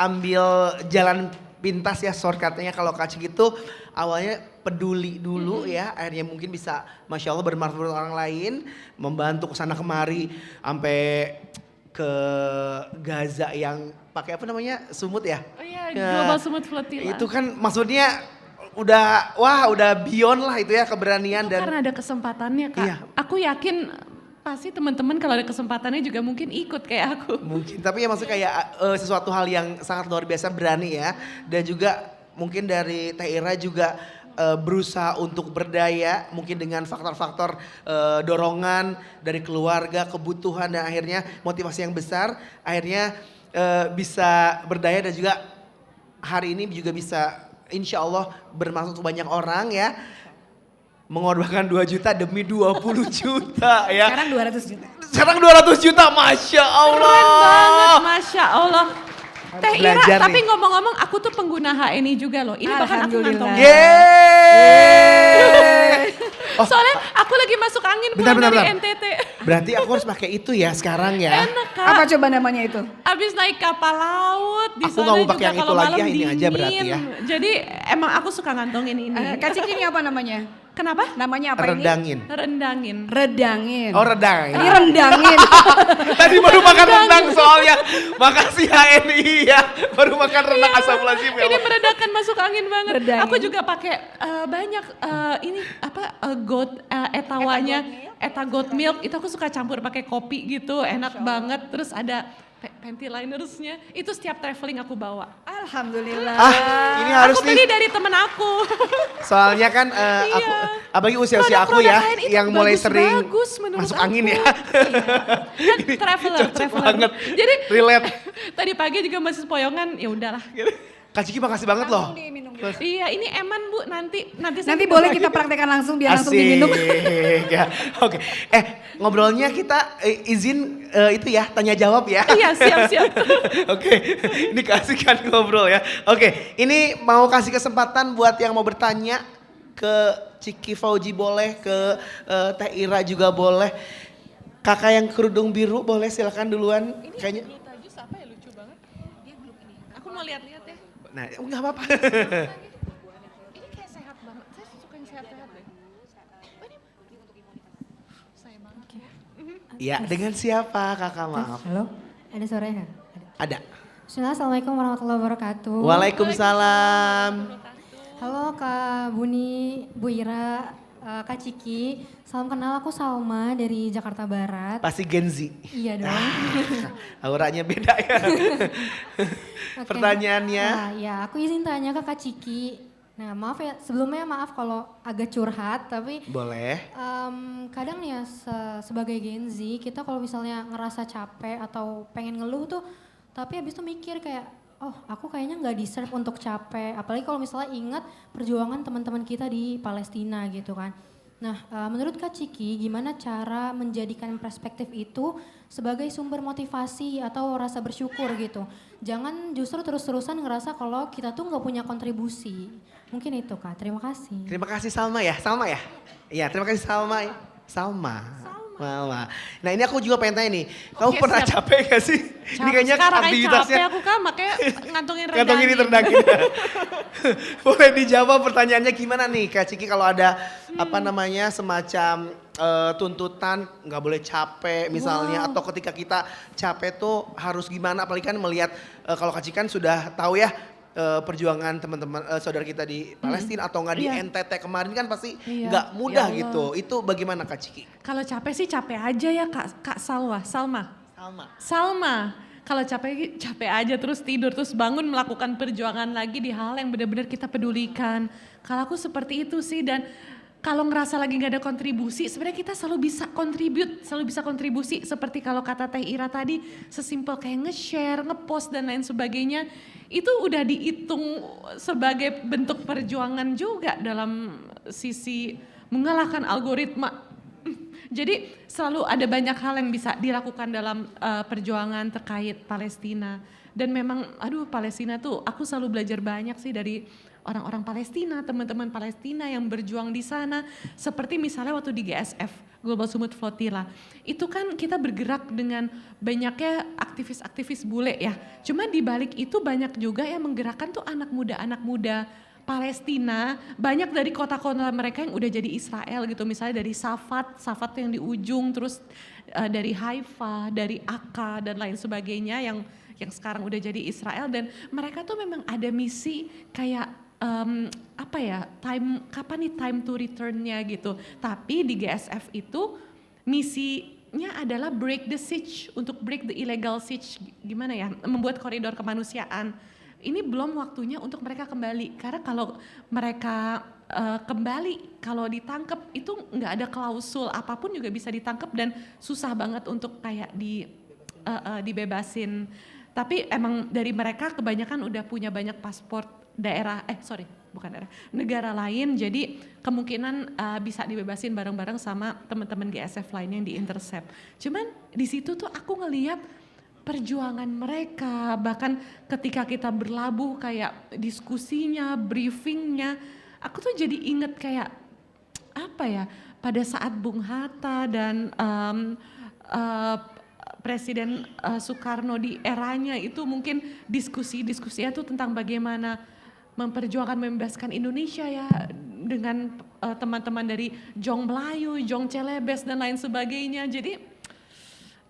ambil jalan pintas ya shortcutnya kalau Kak Ciki itu awalnya peduli dulu ya, akhirnya mungkin bisa Masya Allah bermanfaat untuk orang lain, membantu kesana kemari sampai ke Gaza yang pakai apa namanya sumut ya? Oh iya, Global Sumut Flotilla. Itu kan maksudnya udah beyond lah itu ya keberanian Itu dan karena ada kesempatannya Kak. Iya. Aku yakin pasti teman-teman kalau ada kesempatannya juga mungkin ikut kayak aku. mungkin tapi ya maksudnya kayak sesuatu hal yang sangat luar biasa berani ya, dan juga mungkin dari Teh Ira juga berusaha untuk berdaya mungkin dengan faktor-faktor dorongan dari keluarga, kebutuhan dan akhirnya motivasi yang besar akhirnya bisa berdaya dan juga hari ini juga bisa insya Allah bermanfaat untuk banyak orang ya, mengorbankan 2 juta demi 20 juta ya. Sekarang 200 juta. Sekarang 200 juta, Masya Allah. Keren banget, Masya Allah. Teh Ira, Belajar tapi nih. ngomong-ngomong aku tuh pengguna HNI juga loh. Ini bahkan aku Alhamdulillah. ngantongin. Yeay. Oh, Soalnya aku lagi masuk angin bentar, pulang bentar, dari bentar. NTT. Berarti aku harus pakai itu ya sekarang ya. Enak Kak. Apa coba namanya itu? Abis naik kapal laut di Aku sana nggak mau juga pakai yang itu kalau lagi malam ya, ini aja berarti dingin. ya. Jadi emang aku suka ngantongin ini. Kak Ciki ini apa namanya? Kenapa? Namanya apa Rendangin. Rendangin. ini? Redangin. Oh redang. Ini rendangin. Tadi baru makan rendang soalnya. Makasih HNI ya. Baru makan rendang asam lazim ya. Ini Allah. meredakan masuk angin banget. Redangin. Aku juga pakai banyak ini apa goat etawanya, eta goat milk itu aku suka campur pakai kopi gitu, enak banget. Terus ada panty linersnya, itu setiap traveling aku bawa. Alhamdulillah. Ini harus Aku nih. beli dari temen aku. Soalnya kan aku Iya. apalagi usia-usia aku Produk-produk ya lain itu yang mulai sering bagus menurut masuk aku. angin ya. Kan traveler. banget. Jadi Relate. tadi pagi juga masih poyongan, ya udahlah. Gitu. Kak Ciki makasih banget loh. Langsung diminum gitu. Iya, ini eman Bu, nanti Nanti boleh kita praktekkan langsung biar langsung diminum. ya. Oke. Ngobrolnya kita izin itu ya tanya jawab ya. Iya, siap-siap. Oke. Ini kasihkan ngobrol ya. Oke, ini mau kasih kesempatan buat yang mau bertanya ke Ciki Fauji boleh, ke Teh Ira juga boleh. Kakak yang kerudung biru boleh silakan duluan. Kayaknya Jus apa ya lucu banget. Dia belum ini. Aku mau lihat-lihat ya. nah, enggak apa-apa. Ini kayak sehat banget. Saya suka yang sehat-sehat deh. Oh, ini untuk imunitas. Saya banget ya. Ya, dengan siapa Kakak maaf? Halo, ada suaranya nggak? Ada. Ada. Bismillah, Assalamualaikum warahmatullahi wabarakatuh. Waalaikumsalam. Halo Kak Buni, Bu Ira, Kak Ciki. Salam kenal, aku Salma dari Jakarta Barat. Pasti Gen Z. Iya dong. Auranya beda ya. Oke. Pertanyaannya. Nah, ya aku izin tanya ke Kak Ciki. Nah maaf ya, sebelumnya maaf kalau agak curhat, tapi Boleh. kadang nih ya sebagai Gen Z, kita kalau misalnya ngerasa capek atau pengen ngeluh tuh, tapi habis itu mikir kayak, oh aku kayaknya nggak deserve untuk capek, apalagi kalau misalnya ingat perjuangan teman-teman kita di Palestina gitu kan. Nah, menurut Kak Ciki, gimana cara menjadikan perspektif itu sebagai sumber motivasi atau rasa bersyukur gitu? Jangan justru terus-terusan ngerasa kalau kita tuh nggak punya kontribusi. Mungkin itu Kak, terima kasih. Terima kasih Salma ya, Salma ya? Iya, terima kasih Salma. Salma. Salma. Nah ini aku juga pengen tanya nih, kamu Oke, pernah siap. capek gak sih? Ini kayaknya Sekarang aja aktivitasnya. capek aku Kak, makanya ngantongin rendang. Kantong ini terdakin. Boleh dijawab pertanyaannya gimana nih Kak Ciki kalau ada apa namanya semacam tuntutan nggak boleh capek misalnya atau ketika kita capek tuh harus gimana apalagi kan melihat kalau Kak Ciki kan sudah tahu ya perjuangan teman-teman saudara kita di Palestina atau nggak di Iya. NTT kemarin kan pasti Iya, nggak mudah ya Allah. gitu. Itu bagaimana Kak Ciki? Kalau capek sih capek aja ya Kak Salma. Salma. Salma, kalau capek capek aja terus tidur terus bangun melakukan perjuangan lagi di hal yang benar-benar kita pedulikan. Kalau aku seperti itu sih dan kalau ngerasa lagi nggak ada kontribusi, sebenarnya kita selalu bisa kontribusi seperti kalau kata Teh Ira tadi, sesimpel kayak nge-share, nge-post dan lain sebagainya, itu udah dihitung sebagai bentuk perjuangan juga dalam sisi mengalahkan algoritma. Jadi selalu ada banyak hal yang bisa dilakukan dalam perjuangan terkait Palestina. Dan memang Palestina tuh aku selalu belajar banyak sih dari orang-orang Palestina, teman-teman Palestina yang berjuang di sana. Seperti misalnya waktu di GSF, Global Summit Flotilla. Itu kan kita bergerak dengan banyaknya aktivis-aktivis bule ya. Cuma di balik itu banyak juga yang menggerakkan tuh anak muda Palestina, banyak dari kota-kota mereka yang udah jadi Israel gitu, misalnya dari Safat yang di ujung, terus dari Haifa, dari Akka dan lain sebagainya yang sekarang udah jadi Israel dan mereka tuh memang ada misi kayak kapan nih time to return-nya gitu. Tapi di GSF itu misinya adalah break the siege, untuk break the illegal siege, gimana ya, membuat koridor kemanusiaan. Ini belum waktunya untuk mereka kembali, karena kalau mereka kembali, kalau ditangkap itu nggak ada klausul apapun juga bisa ditangkap dan susah banget untuk kayak dibebasin. Tapi emang dari mereka kebanyakan udah punya banyak paspor negara lain, jadi kemungkinan bisa dibebasin bareng-bareng sama teman-teman GSF lainnya yang di-intercept. Cuman di situ tuh aku ngelihat perjuangan mereka, bahkan ketika kita berlabuh kayak diskusinya, briefingnya, aku tuh jadi inget kayak pada saat Bung Hatta dan Presiden Soekarno di eranya itu mungkin diskusinya tuh tentang bagaimana memperjuangkan membebaskan Indonesia ya dengan teman-teman dari Jong Melayu, Jong Celebes dan lain sebagainya. Jadi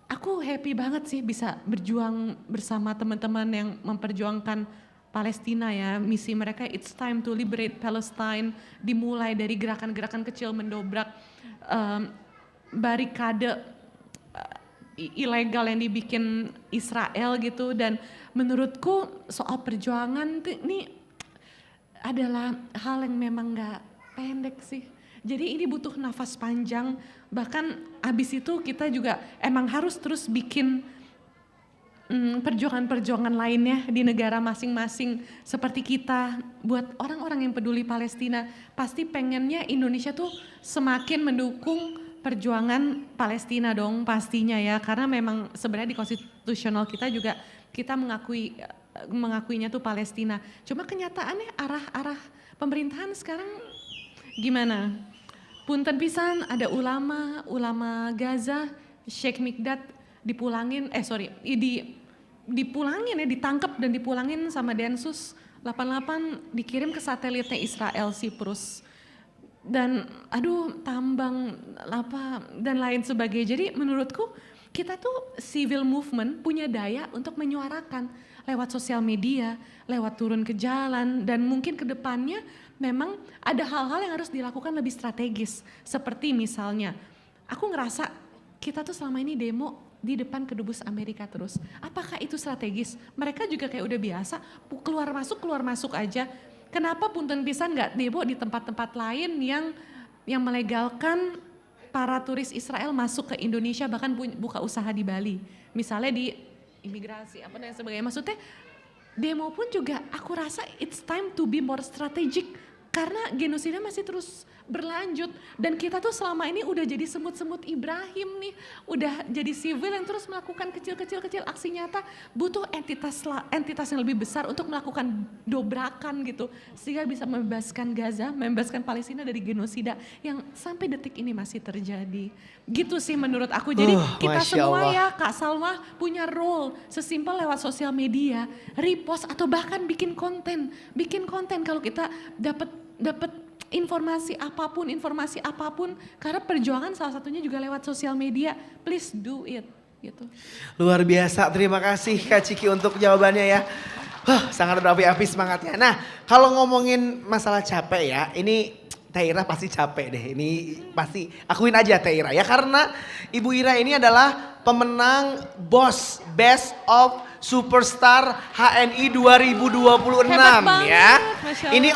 aku happy banget sih bisa berjuang bersama teman-teman yang memperjuangkan Palestina ya. Misi mereka It's Time to Liberate Palestine dimulai dari gerakan-gerakan kecil mendobrak barikade ilegal yang dibikin Israel gitu. Dan menurutku soal perjuangan ini adalah hal yang memang gak pendek sih. Jadi ini butuh nafas panjang, bahkan abis itu kita juga emang harus terus bikin perjuangan-perjuangan lainnya di negara masing-masing. Seperti kita, buat orang-orang yang peduli Palestina, pasti pengennya Indonesia tuh semakin mendukung perjuangan Palestina dong pastinya ya. Karena memang sebenarnya di konstitusional kita juga kita mengakuinya tuh Palestina. Cuma kenyataannya arah pemerintahan sekarang gimana? Punten pisan ada ulama Gaza, Sheikh Mikdad dipulangin, ditangkap dan dipulangin sama Densus 88 dikirim ke satelitnya Israel Siprus. Dan tambang dan lain sebagainya. Jadi menurutku kita tuh civil movement punya daya untuk menyuarakan lewat sosial media, lewat turun ke jalan, dan mungkin ke depannya memang ada hal-hal yang harus dilakukan lebih strategis. Seperti misalnya, aku ngerasa kita tuh selama ini demo di depan kedubes Amerika terus. Apakah itu strategis? Mereka juga kayak udah biasa, keluar masuk aja. Kenapa punten pisan nggak demo di tempat-tempat lain yang melegalkan para turis Israel masuk ke Indonesia, bahkan buka usaha di Bali, misalnya di imigrasi dan sebagainya. Maksudnya demo pun juga aku rasa it's time to be more strategic. Karena genosida masih terus berlanjut dan kita tuh selama ini udah jadi semut-semut Ibrahim nih, udah jadi sivil yang terus melakukan kecil-kecil aksi nyata, butuh entitas yang lebih besar untuk melakukan dobrakan gitu, sehingga bisa membebaskan Gaza, membebaskan Palestina dari genosida yang sampai detik ini masih terjadi. Gitu sih menurut aku. Jadi kita Masya semua Allah. ya Kak Salma punya role sesimpel lewat sosial media, repost atau bahkan bikin konten kalau kita dapat informasi apapun karena perjuangan salah satunya juga lewat sosial media. Please do it gitu. Luar biasa, terima kasih Kak Ciki untuk jawabannya ya. Sangat berapi-api semangatnya. Nah, kalau ngomongin masalah capek ya, ini Teh Ira pasti capek deh. Ini pasti akuin aja Teh Ira ya, karena Ibu Ira ini adalah pemenang BOS Best of Superstar HNI 2026 Hebat banget, ya. Masya Allah. Ini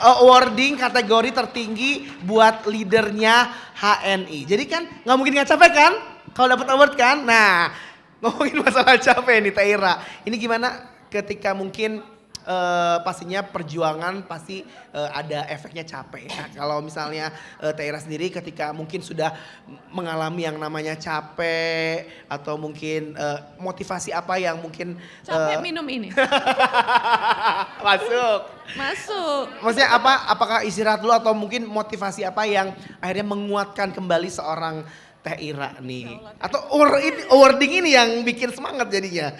awarding kategori tertinggi buat leadernya HNI. Jadi kan nggak mungkin nggak capek kan kalau dapat award kan. Nah, ngomongin masalah capek nih Teh Ira. Ini gimana ketika mungkin pastinya perjuangan pasti ada efeknya capek ya. Kalau misalnya Teh Ira sendiri ketika mungkin sudah mengalami yang namanya capek atau mungkin motivasi apa yang mungkin Capek minum ini. masuk. Maksudnya apa? Apakah istirahat dulu atau mungkin motivasi apa yang akhirnya menguatkan kembali seorang Teh Ira nih? Atau awarding ini yang bikin semangat jadinya?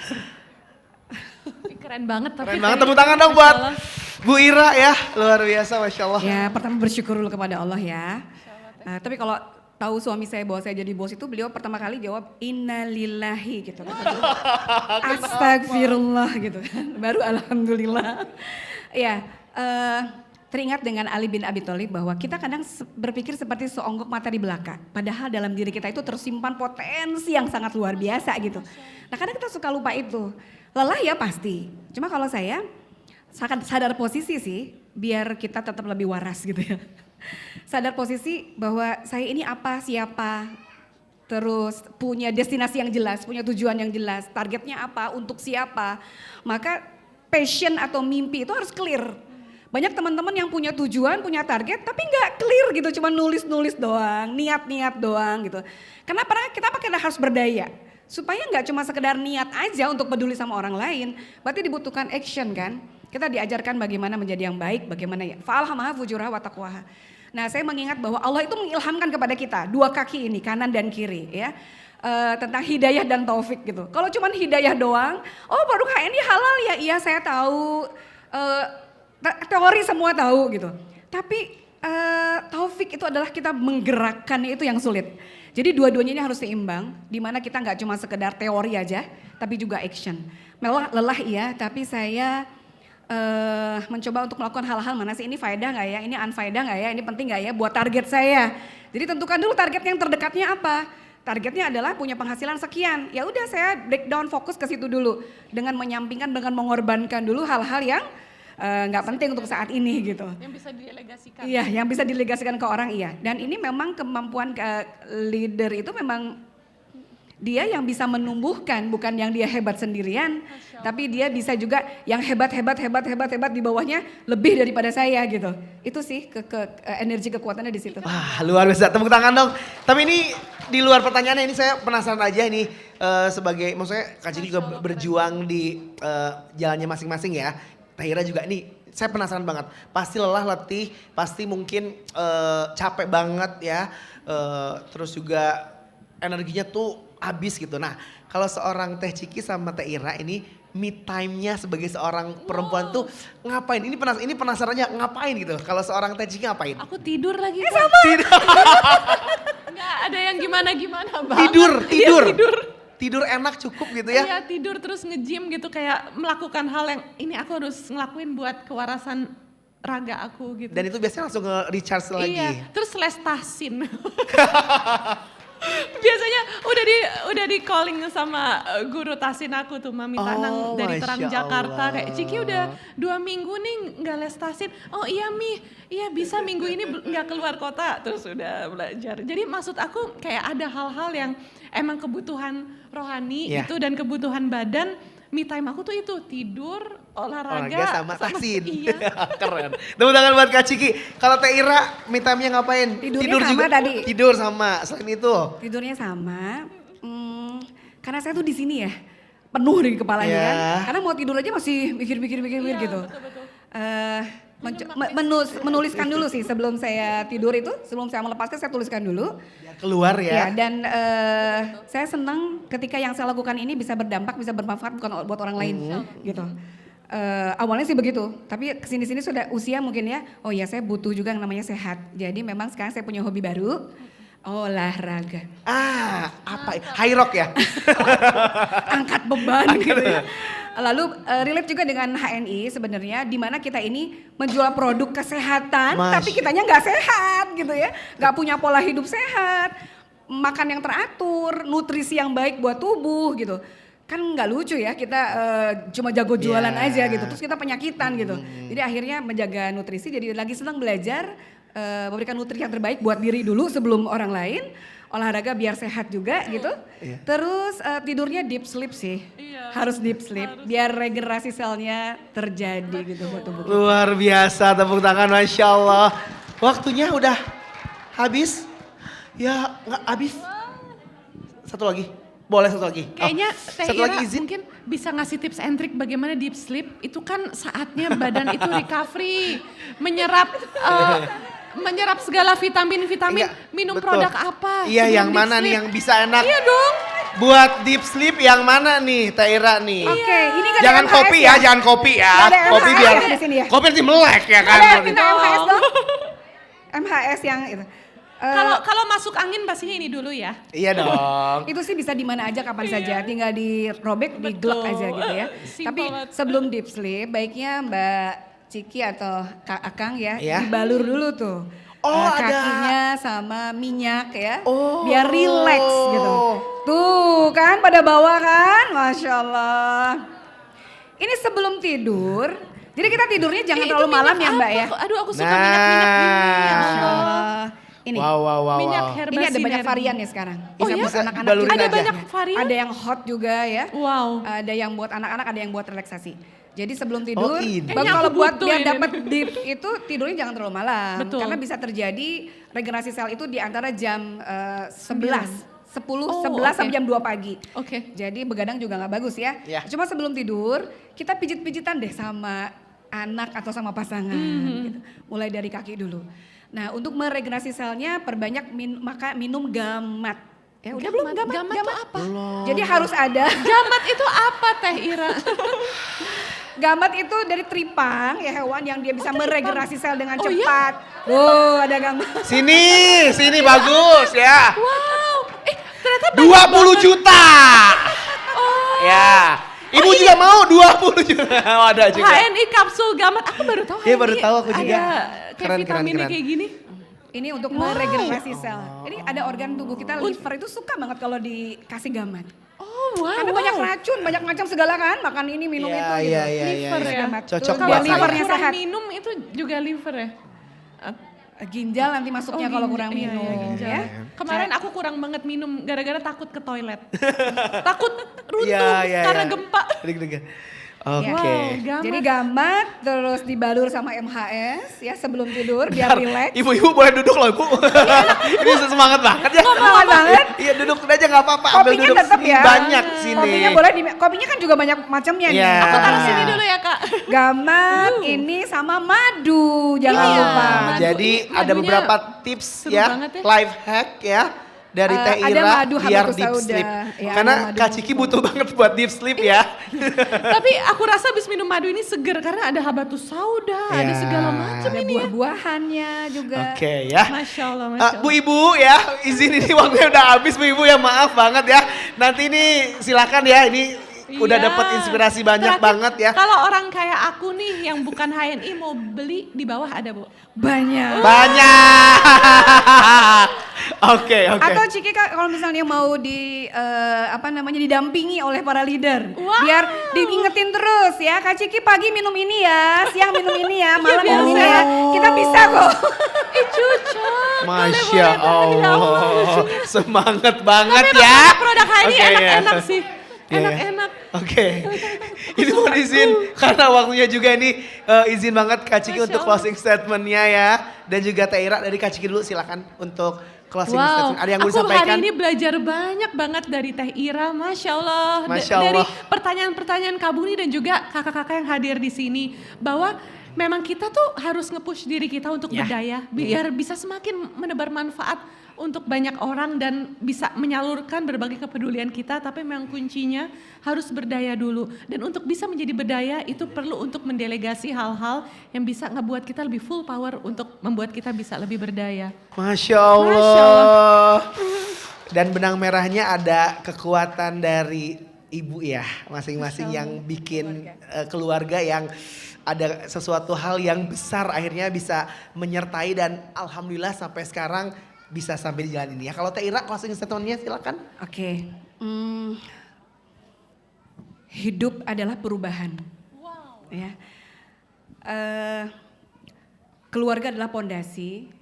Keren banget tapi. Keren banget, tepuk tangan dong buat Masya Allah. Bu Ira ya, luar biasa Masya Allah. Ya pertama bersyukur dulu kepada Allah ya. Tapi kalau tahu suami saya bahwa saya jadi bos itu beliau pertama kali jawab innalillahi gitu. Astagfirullah gitu kan. Baru alhamdulillah. Ya teringat dengan Ali bin Abi Thalib bahwa kita kadang berpikir seperti seonggok mata di belaka. Padahal dalam diri kita itu tersimpan potensi yang sangat luar biasa gitu. Nah kadang kita suka lupa itu. Lelah ya pasti. Cuma kalau saya sadar posisi sih biar kita tetap lebih waras gitu ya. Sadar posisi bahwa saya ini apa, siapa. Terus punya destinasi yang jelas, punya tujuan yang jelas. Targetnya apa, untuk siapa. Maka passion atau mimpi itu harus clear. Banyak teman-teman yang punya tujuan, punya target tapi nggak clear gitu. Cuma nulis-nulis doang, niat-niat doang gitu. Kenapa? Kita harus berdaya. Supaya nggak cuma sekedar niat aja untuk peduli sama orang lain, berarti dibutuhkan action kan. Kita diajarkan bagaimana menjadi yang baik, bagaimana ya. Fa'alhamaha fujuraha wa taqwaha. Nah saya mengingat bahwa Allah itu mengilhamkan kepada kita dua kaki ini, kanan dan kiri ya. Tentang hidayah dan taufik gitu. Kalau cuma hidayah doang, oh produk HNI halal ya, iya saya tahu. Teori semua tahu gitu. Tapi taufik itu adalah kita menggerakkannya itu yang sulit. Jadi dua-duanya ini harus seimbang, di mana kita nggak cuma sekedar teori aja, tapi juga action. Lelah iya, tapi saya mencoba untuk melakukan hal-hal mana sih ini faedah nggak ya, ini unfaedah nggak ya, ini penting nggak ya buat target saya. Jadi tentukan dulu target yang terdekatnya apa. Targetnya adalah punya penghasilan sekian. Ya udah saya breakdown fokus ke situ dulu dengan menyampingkan, dengan mengorbankan dulu hal-hal yang nggak penting untuk saat ini gitu. Yang bisa didelegasikan. Iya, yang bisa didelegasikan ke orang iya. Dan ini memang kemampuan leader itu memang dia yang bisa menumbuhkan, bukan yang dia hebat sendirian, tapi dia bisa juga yang hebat di bawahnya lebih daripada saya gitu. Itu sih energi kekuatannya di situ. Wah luar biasa, tepuk tangan dong. Tapi ini di luar pertanyaannya ini saya penasaran aja nih sebagai, maksudnya Kak Ciki juga berjuang di jalannya masing-masing ya. Teh Ira juga nih, saya penasaran banget. Pasti lelah, letih, pasti mungkin capek banget ya. Terus juga energinya tuh habis gitu. Nah kalau seorang Teh Ciki sama Teh Ira ini me time-nya sebagai seorang perempuan tuh ngapain? Ini penasarannya ngapain gitu. Kalau seorang Teh Ciki ngapain? Aku tidur lagi. Nggak ada yang gimana-gimana banget. Tidur enak cukup gitu ya. Iya tidur terus nge-gym gitu, kayak melakukan hal yang ini aku harus ngelakuin buat kewarasan raga aku gitu. Dan itu biasanya langsung nge-recharge lagi. Iya, terus lestasin. Biasanya udah di calling sama guru tasin aku tuh, Mami Tanang dari Terang Masya Jakarta. Allah. Kayak Ciki udah 2 minggu nih nggak les tasin. Oh iya Mi, iya bisa minggu ini nggak keluar kota. Terus udah belajar. Jadi maksud aku kayak ada hal-hal yang emang kebutuhan rohani Yeah. itu dan kebutuhan badan me time aku tuh itu tidur, olahraga sama vaksin. Iya. Keren. Tepuk tangan buat Kak Ciki. Kalau Teh Ira, me time-nya ngapain? Tidurnya Tidur sama juga tadi. Tidur sama. Selain itu. Tidurnya sama. Karena saya tuh di sini ya, penuh di kepalanya Iya. kan. Karena mau tidur aja masih mikir-mikir gitu. Betul. Menuliskan dulu sih sebelum saya tidur itu, sebelum saya melepaskan saya tuliskan dulu. Biar keluar Ya, ya. dan saya senang ketika yang saya lakukan ini bisa berdampak, bisa bermanfaat bukan buat orang lain gitu. Awalnya sih begitu, tapi kesini-sini sudah usia mungkin ya, oh ya saya butuh juga yang namanya sehat. Jadi memang sekarang saya punya hobi baru, olahraga. Apa? High rock ya? Angkat beban gitu ya. Lalu relate juga dengan HNI sebenarnya, di mana kita ini menjual produk kesehatan, tapi kitanya nggak sehat gitu ya, nggak punya pola hidup sehat, makan yang teratur, nutrisi yang baik buat tubuh gitu. Kan nggak lucu ya kita cuma jago jualan aja gitu, terus kita penyakitan gitu. Jadi akhirnya menjaga nutrisi, jadi lagi senang belajar memberikan nutrisi yang terbaik buat diri dulu sebelum orang lain. Olahraga biar sehat juga gitu. Terus tidurnya deep sleep sih. Harus deep sleep biar regenerasi selnya terjadi gitu buat tubuh kita. Luar biasa, tepuk tangan Masya Allah. Waktunya udah habis. Ya nggak habis. Satu lagi. Boleh satu lagi. Kayaknya Teh satu Ira lagi izin. mungkin bisa ngasih tips and trick bagaimana deep sleep. Itu kan saatnya badan itu recovery, menyerap segala vitamin-vitamin. Iya, Minum betul. produk apa? Iya, sebelum yang deep mana nih sleep? yang bisa enak? Iya dong. Buat deep sleep yang mana nih, Teh Ira nih? Oke, ini kan Jangan MHS kopi ya, jangan kopi ya. Nggak ada Kopi MHS biar ya di sini ya? kopi nanti melek ya kan. Ada minta MHS dong. MHS yang itu. Kalau masuk angin pastinya ini dulu ya. Iya dong. Itu sih bisa di mana aja kapan saja, tinggal dirobek, diglek aja gitu ya. Simple Tapi banget. sebelum deep sleep, baiknya Mbak Ciki atau Kak Akang ya, Iya. dibalur dulu tuh. Oh, ada. Kakinya sama minyak ya, Oh. biar rileks gitu. Tuh kan pada bawah kan, Masya Allah. Ini sebelum tidur, jadi kita tidurnya jangan terlalu malam ya Mbak ya. Aduh aku suka minyak-minyak ini. Ya Masya Allah. Allah. Ini. Wow. Minyak herba Ini ada banyak sinergi. varian ya sekarang. Oh Bisa ya? buat anak-anak Dibalurin juga. Ada aja. banyak varian? Ada yang hot juga ya. Wow. Ada yang buat anak-anak, ada yang buat relaksasi. Jadi sebelum tidur, ini. Bang, Kayaknya kalau aku buat butuh biar ini. dapat deep itu tidurnya jangan terlalu malam. Betul. Karena bisa terjadi regenerasi sel itu di antara jam 11, 10, Oh, 11 oke. sampai jam 2 pagi. Oke. Jadi begadang juga nggak bagus ya. Ya. Cuma sebelum tidur kita pijit-pijitan deh sama anak atau sama pasangan. Gitu. Mulai dari kaki dulu. Nah untuk meregenerasi selnya perbanyak minum gamat. Ya udah belum gamat? Gamat tuh apa? Jadi harus ada. Gamat itu apa Teh Ira? Gamat itu dari tripang ya hewan yang dia bisa meregenerasi sel dengan Oh, iya? cepat. Oh ada gamat. Sini bagus ya. Wow. Ternyata 20 juta. Oh. Ya. Ibu juga mau 20 juta. Oh, ada juga. HNI kapsul gamat. Aku baru tahu. Iya, HNI baru tahu aku juga. Ada kayak Keren, vitaminnya keren. kayak gini. Ini untuk meregenerasi sel. Ini ada organ tubuh kita liver itu suka banget kalau dikasih gamat. Oh wow. Karena banyak racun, banyak macam segala kan, makan ini, minum Iya, itu gitu. iya, Liver iya. ya. Gamat. Cocok Biar buat livernya saya. kurang sehat. minum itu juga liver ya? Ginjal nanti masuknya kalau ginjal. kurang Iya, minum iya, ginjal. ya. Kemarin aku kurang banget minum gara-gara takut ke toilet. Takut runtuh Iya, karena iya. gempa. Deg-degan. Ya. Oke. Wow, gamat. Jadi gamat terus dibalur sama MHS ya sebelum tidur biar rileks. Ibu-ibu boleh duduk loh, Bu. Ini semangat banget ya. Semangat banget. Iya, duduk aja nggak apa-apa. Ambil Kopinya duduk tetap sini. ya. Banyak sini. Kopinya boleh kopinya kan juga banyak macamnya nih. Iya. Aku taruh Ah. sini dulu ya Kak. Gamat ini sama madu, jangan Iya. lupa. Madu. Jadi Ini ada madunya beberapa tips seru ya, banget ya. life hack ya dari Teh ada Ira madu biar habatus deep sauda. sleep. Ya, Karena ada madu Kak Ciki butuh banget buat deep sleep ya. Tapi aku rasa habis minum madu ini seger karena ada habatus sauda, ada Iya. segala macam Ada ini ya. buah-buahannya juga. Oke ya. Masya Allah, Masya Allah. Bu Ibu ya, izin ini waktunya udah habis Bu Ibu ya, maaf banget ya. Nanti ini silakan ya, ini udah Iya. dapat inspirasi banyak Terakhir, banget ya. Kalau orang kayak aku nih yang bukan HNI mau beli di bawah ada Bu. Banyak. Banyak. Oke. Atau Ciki Kak kalau misalnya mau didampingi oleh para leader. Wah. Biar diingetin terus ya. Kak Ciki pagi minum ini ya, siang minum ini ya, malam biar minum ini ya. sehat. Kita bisa kok. Cocok. Masya Allah, semangat banget Tapi ya. produk HNI Oke, ya. enak-enak sih. Iya, ya. Enak-enak. Oke, ini mohon izin karena waktunya juga ini izin banget Kak Ciki untuk closing statementnya ya. Dan juga Teh Ira dari Kak Ciki dulu silakan untuk closing statement. Ada yang mau aku disampaikan? hari ini belajar banyak banget dari Teh Ira, Masya Allah. Masya Dari Allah. pertanyaan-pertanyaan Kak Buni dan juga kakak-kakak yang hadir di sini. Bahwa memang kita tuh harus nge-push diri kita untuk Ya. berdaya. Biar bisa semakin menebar manfaat untuk banyak orang dan bisa menyalurkan berbagai kepedulian kita. Tapi memang kuncinya harus berdaya dulu. Dan untuk bisa menjadi berdaya itu perlu untuk mendelegasi hal-hal yang bisa ngebuat kita lebih full power untuk membuat kita bisa lebih berdaya. Masya Allah. Dan benang merahnya ada kekuatan dari ibu ya, masing-masing yang bikin keluarga yang ada sesuatu hal yang besar akhirnya bisa menyertai dan alhamdulillah sampai sekarang bisa sampai di jalan ini ya. Kalau Teh Ira closing statementnya silakan. Oke. Hidup adalah perubahan. Ya. Keluarga adalah pondasi,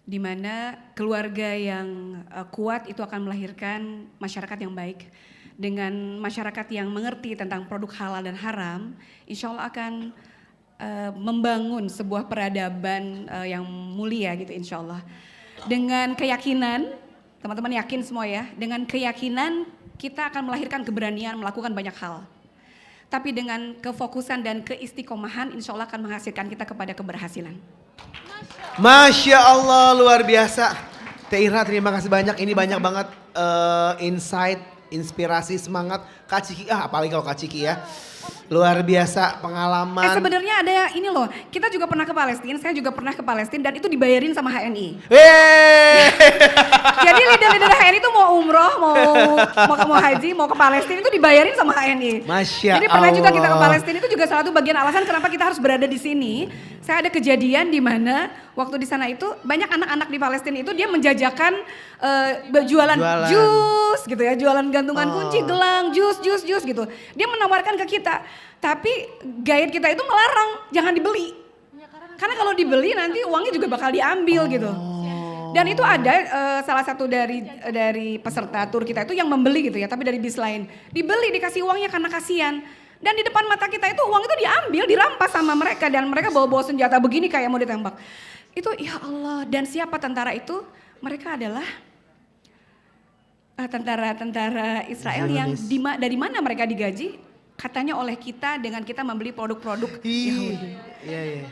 di mana keluarga yang kuat itu akan melahirkan masyarakat yang baik. Dengan masyarakat yang mengerti tentang produk halal dan haram, insya Allah akan membangun sebuah peradaban yang mulia gitu insya Allah. Dengan keyakinan, teman-teman yakin semua ya, dengan keyakinan kita akan melahirkan keberanian melakukan banyak hal. Tapi dengan kefokusan dan keistiqomahan insya Allah akan menghasilkan kita kepada keberhasilan. Masya Allah luar biasa. Teh Ira terima kasih banyak, ini banyak banget insight, inspirasi, semangat. Kak Ciki, apalagi kalau Kak Ciki ya. Luar biasa pengalaman. Sebenarnya ada ini loh, kita juga pernah ke Palestina, saya juga pernah ke Palestina dan itu dibayarin sama HNI. Jadi leader-leader HNI itu mau umroh, mau haji, mau ke Palestina itu dibayarin sama HNI. Masya Jadi pernah juga kita ke Allah. Palestina itu juga salah satu bagian alasan kenapa kita harus berada di sini. Saya ada kejadian di mana waktu di sana itu banyak anak-anak di Palestina itu dia menjajakan jualan jus gitu ya, jualan gantungan kunci, gelang, jus gitu. Dia menawarkan ke kita. Tapi guide kita itu melarang, jangan dibeli. Karena kalau dibeli nanti uangnya juga bakal diambil gitu. Dan itu ada salah satu dari peserta tur kita itu yang membeli gitu ya, tapi dari bis lain. Dibeli, dikasih uangnya karena kasihan. Dan di depan mata kita itu uang itu diambil, dirampas sama mereka. Dan mereka bawa-bawa senjata begini kayak mau ditembak. Itu ya Allah, dan siapa tentara itu? Mereka adalah tentara Israel yang dari mana mereka digaji? Katanya oleh kita dengan kita membeli produk-produk Yahudi.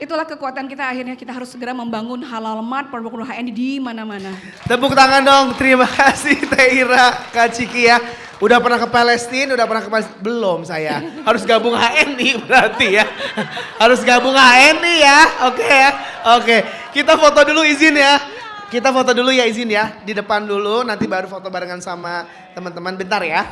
Itulah kekuatan kita, akhirnya kita harus segera membangun halal mart, produk-produk HNI di mana-mana. Tepuk tangan dong, terima kasih Teh Ira, Kak Ciki ya. Udah pernah ke Palestina, belum saya. Harus gabung HNI berarti ya. Harus gabung HNI ya, oke ya. Oke, kita foto dulu izin ya. Kita foto dulu ya izin ya, di depan dulu nanti baru foto barengan sama teman-teman bentar ya.